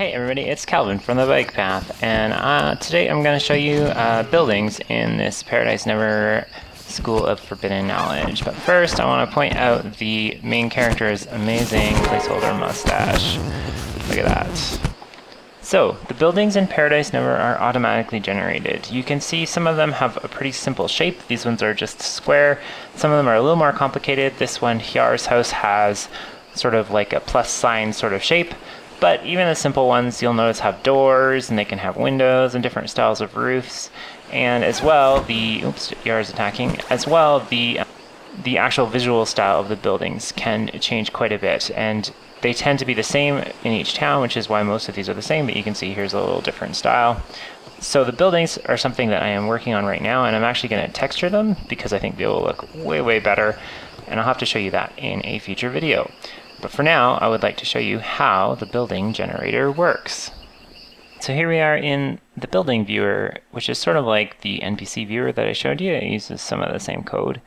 Hey everybody, it's Calvin from the Bike Path, and today I'm going to show you buildings in this Paradise Never School of Forbidden Knowledge. But first, I want to point out the main character's amazing placeholder mustache. Look at that. So, the buildings in Paradise Never are automatically generated. You can see some of them have a pretty simple shape. These ones are just square. Some of them are a little more complicated. This one, Hyar's house, has sort of like a plus sign sort of shape. But even the simple ones, you'll notice, have doors, and they can have windows and different styles of roofs. And as well, Yara's attacking. As well, the actual visual style of the buildings can change quite a bit. And they tend to be the same in each town, which is why most of these are the same. But you can see here's a little different style. So the buildings are something that I am working on right now, and I'm actually going to texture them because I think they will look way, way better. And I'll have to show you that in a future video. But for now, I would like to show you how the building generator works. So here we are in the building viewer, which is sort of like the NPC viewer that I showed you. It uses some of the same code.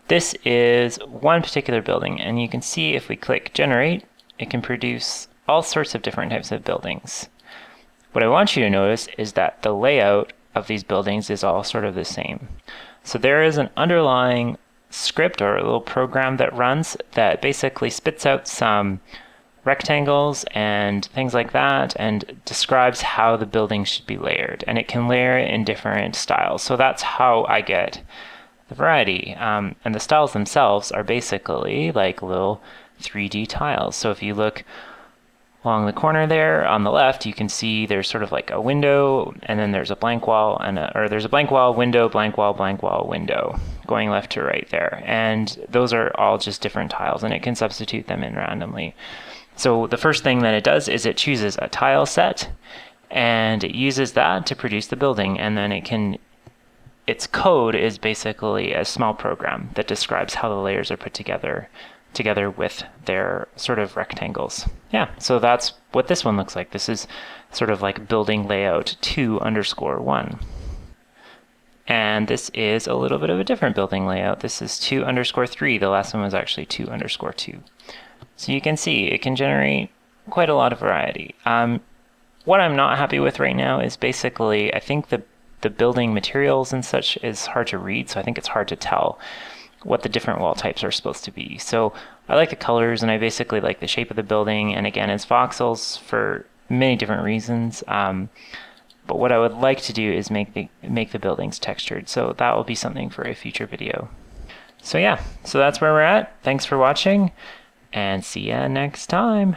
This is one particular building, and you can see if we click generate, it can produce all sorts of different types of buildings. What I want you to notice is that the layout of these buildings is all sort of the same. So there is an underlying script or a little program that runs that basically spits out some rectangles and things like that and describes how the building should be layered, and it can layer in different styles. So that's how I get the variety, and the styles themselves are basically like little 3D tiles. So if you look along the corner there on the left, you can see there's sort of like a window, and then there's a blank wall, or there's a blank wall, window, blank wall, window, going left to right there. And those are all just different tiles, and it can substitute them in randomly. So the first thing that it does is it chooses a tile set, and it uses that to produce the building, and then its code is basically a small program that describes how the layers are put together with their sort of rectangles. Yeah, so that's what this one looks like. This is sort of like building layout 2_1. And this is a little bit of a different building layout. This is 2_3. The last one was actually 2_2. So you can see it can generate quite a lot of variety. What I'm not happy with right now is basically, I think the building materials and such is hard to read, so I think it's hard to tell what the different wall types are supposed to be. So I like the colors, and I basically like the shape of the building, and again, it's voxels for many different reasons. But what I would like to do is make the buildings textured, so that will be something for a future video. So yeah, so that's where we're at. Thanks for watching, and see ya next time.